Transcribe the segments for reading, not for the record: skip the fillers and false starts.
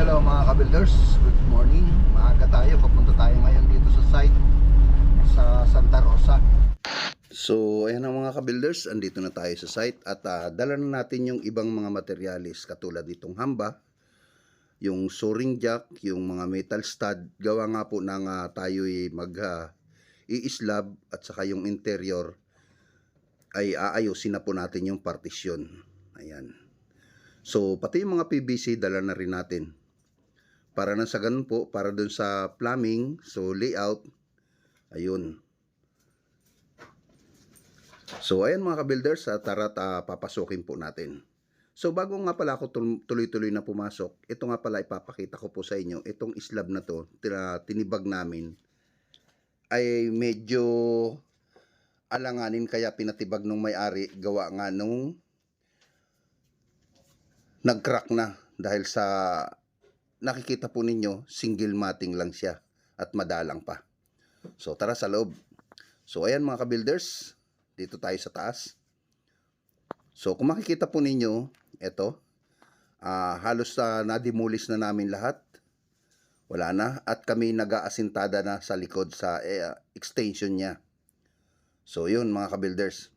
Hello mga ka-builders, good morning. Maaga tayo, papunta tayo ngayon dito sa site sa Santa Rosa. So ayan ang mga ka-builders, andito na tayo sa site at dala na natin yung ibang mga materialis katulad nitong hamba, yung soaring jack, yung mga metal stud. Gawa nga po ng tayo'y i-slab at saka yung interior ay aayusin na po natin yung partisyon. Ayan. So pati yung mga PVC dala na rin natin. Para na sa ganun po, para dun sa plumbing, so layout, ayun. So ayan mga ka-builders, tara papasukin po natin. So bago nga pala ako tuloy-tuloy na pumasok, ito nga pala ipapakita ko po sa inyo, itong slab na to, tinibag namin, ay medyo alanganin kaya pinatibag nung may-ari, gawa nga nung nag-crack na dahil sa nakikita po ninyo, single matting lang siya at madalang pa. So tara sa loob. So ayan mga ka-builders, dito tayo sa taas. So kung makikita po ninyo, ito, halos na-demolish na namin lahat. Wala na at kami nag-aasintada na sa likod sa extension niya. So yun mga ka-builders.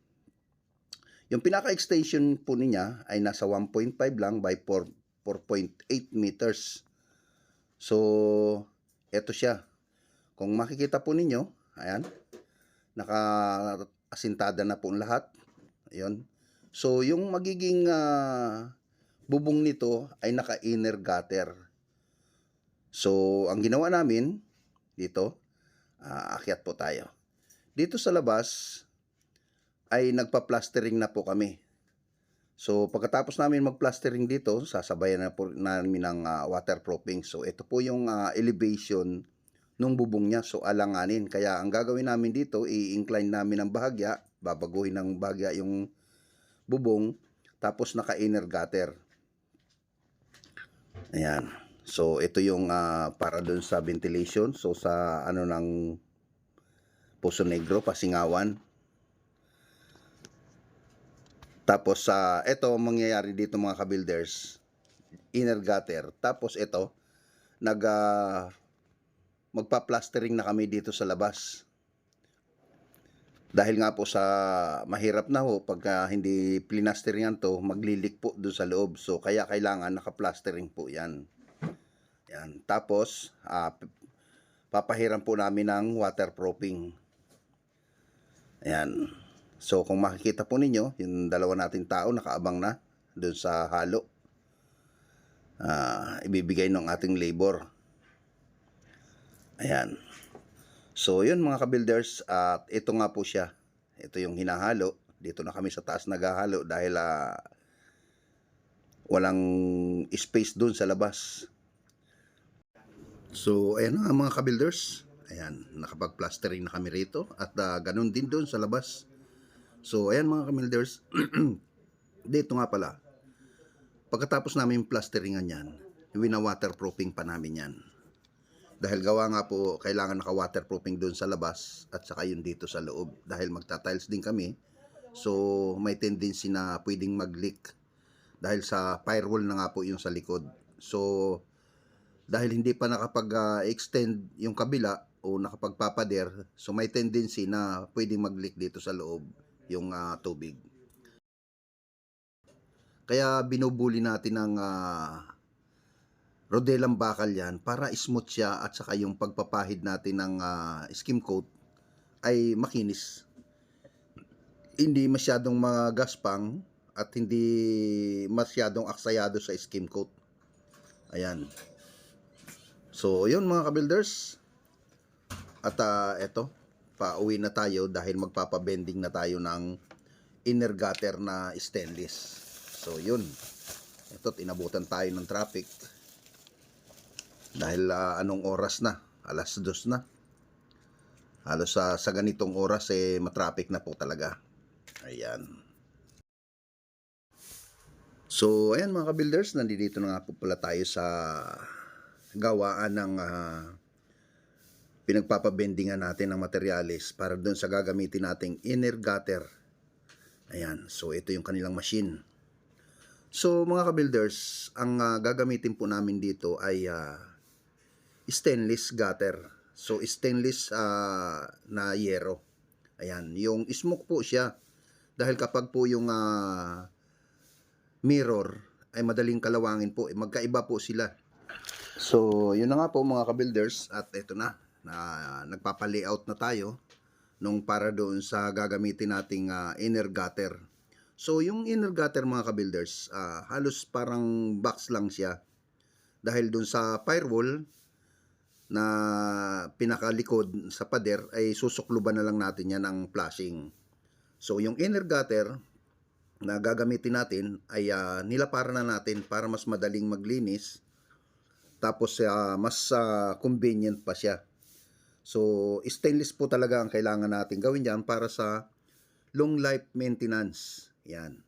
Yung pinaka-extension po niya ay nasa 1.5 lang by 4.8 meters. So, eto siya. Kung makikita po ninyo, ayan, naka-asintada na po ang lahat. Ayun. So, yung magiging bubong nito ay naka-inner gutter. So, ang ginawa namin dito, akyat po tayo. Dito sa labas ay nagpa-plastering na po kami. So, pagkatapos namin mag-plastering dito, sasabayan na po namin ng waterproofing. So, ito po yung elevation nung bubong niya. So, alanganin. Kaya, ang gagawin namin dito, i-incline namin ng bahagya, babaguhin ng bahagya yung bubong, tapos naka-inner gutter. Ayan. So, ito yung para dun sa ventilation. So, sa ano ng Poso Negro, Pasingawan. Tapos ito mangyayari dito mga ka-builders, inner gutter. Tapos ito magpa-plastering na kami dito sa labas. Dahil nga po sa mahirap na ho pagka hindi plinasteringan to, maglilik po doon sa loob. So kaya kailangan naka-plastering po 'yan. Yan. Tapos papahiram po namin ng waterproofing. Ayan. So kung makikita po ninyo, yung dalawa nating tao nakaabang na doon sa halo. Ibibigay ng ating labor. Ayan. So yun mga ka-builders, at ito nga po siya. Ito yung hinahalo. Dito na kami sa taas naghahalo dahil walang space doon sa labas. So ayan nga mga ka-builders. Ayan, nakapag-plastering na kami rito at ganun din doon sa labas. So, ayan mga ka-builders, dito nga pala, pagkatapos namin plasteringan yan, wina-waterproofing pa namin yan. Dahil gawa nga po, kailangan naka-waterproofing doon sa labas at saka yun dito sa loob. Dahil magta-tiles din kami, so may tendency na pwedeng mag-leak. Dahil sa firewall na nga po yung sa likod. So, dahil hindi pa nakapag-extend yung kabila o nakapagpapader, so may tendency na pwedeng mag-leak dito sa loob yung tubig. Kaya binubuli natin ng rodelang bakal yan para smooth siya at saka yung pagpapahid natin ng skim coat ay makinis. Hindi masyadong magaspang at hindi masyadong aksayado sa skim coat. Ayan. So yun mga ka-builders. At eto, pauwi na tayo dahil magpapabending na tayo ng inner gutter na stainless. So yun, ito tinabutan tayo ng traffic dahil anong oras na, 2:00 na. Halos sa ganitong oras matraffic na po talaga. Ayan. So ayan mga ka-builders, nandito na nga po pala tayo sa gawaan ng pinagpapabendingan natin ng materyales para doon sa gagamitin nating inner gutter. Ayan, so ito yung kanilang machine. So mga ka-builders, ang gagamitin po namin dito ay stainless gutter. So stainless na yero. Ayan, yung smoke po siya. Dahil kapag po yung mirror ay madaling kalawangin po, magkaiba po sila. So yun na nga po mga ka-builders, at ito na, nagpapa-layout na tayo nung para doon sa gagamitin nating inner gutter. So yung inner gutter mga ka-builders, halos parang box lang siya. Dahil doon sa firewall na pinakalikod sa pader ay susukluban na lang natin yan ng flashing. So yung inner gutter na gagamitin natin ay nilapara na natin para mas madaling maglinis, tapos mas convenient pa siya. So stainless po talaga ang kailangan natin gawin dyan para sa long life maintenance. Yan.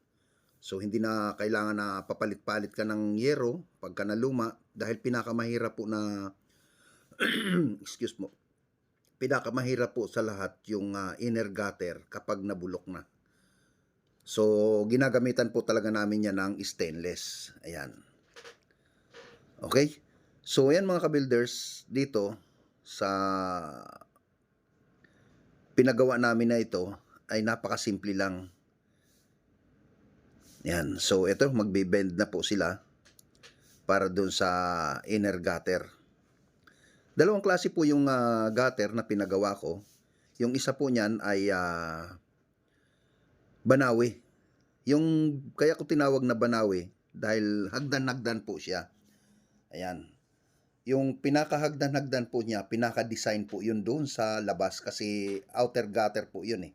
So hindi na kailangan na papalit-palit ka ng yero pagka naluma, dahil pinakamahirap po na excuse mo, pinakamahirap po sa lahat yung inner gutter kapag nabulok na. So ginagamitan po talaga namin yan ng stainless. Ayan. Okay? So ayan mga ka-builders, dito sa pinagawa namin na ito ay napakasimple lang. Yan. So ito, magbe-bend na po sila para doon sa inner gutter. Dalawang klase po yung gutter na pinagawa ko. Yung isa po niyan ay banawi. Yung kaya ko tinawag na banawi dahil hagdan-hagdan po siya. Ayan. Yung pinakahagdan-hagdan po niya, pinaka-design po yun doon sa labas kasi outer gutter po yun eh.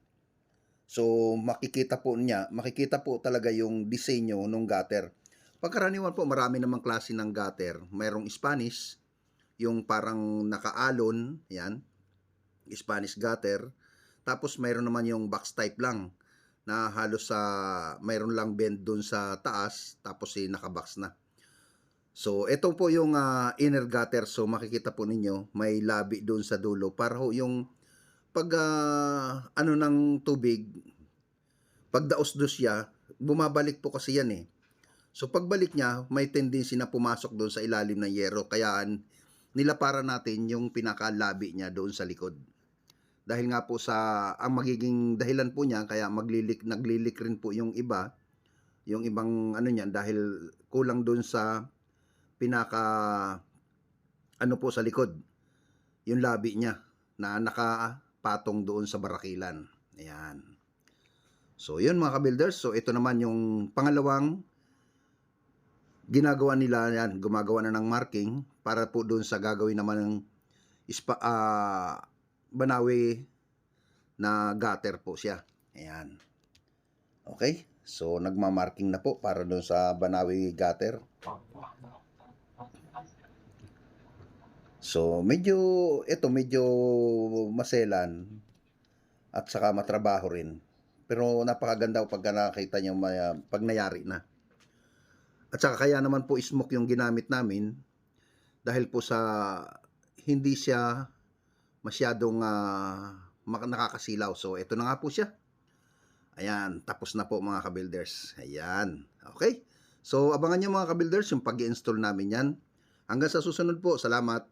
So makikita po talaga yung disenyo ng gutter. Pagkaraniwan po, marami namang klase ng gutter. Mayroong Spanish, yung parang nakaalon, yan, Spanish gutter. Tapos mayroon naman yung box type lang, na halos mayroon lang bend dun sa taas, tapos nakabox na. So ito po yung inner gutter. So makikita po ninyo, may labi dun sa dulo para ho yung pag ano ng tubig, pag daos-dos siya, bumabalik po kasi yan eh. So pagbalik niya, may tendency na pumasok doon sa ilalim ng yero. Kaya nilapara natin yung pinakalabi niya doon sa likod. Dahil nga po ang magiging dahilan po niya, kaya naglilik rin po yung ibang ano niyan, dahil kulang doon sa pinaka ano po sa likod, yung labi niya na nakapatong doon sa barakilan. Ayan. So yun mga ka-builders, so ito naman yung pangalawang ginagawa nila, yan, gumagawa na ng marking para po doon sa gagawin naman ng banawi na gutter po siya. Ayan. Okay? So nagma-marking na po para doon sa banawi gutter. So medyo maselan at saka matrabaho rin. Pero napakaganda pag nakita nyo pag nayari na. At saka kaya naman po smoke yung ginamit namin dahil po sa hindi siya masyadong nakakasilaw. So ito na nga po siya. Ayan, tapos na po mga ka-builders. Ayan, okay. So abangan nyo mga ka-builders yung pag-i-install namin yan. Hanggang sa susunod po, salamat.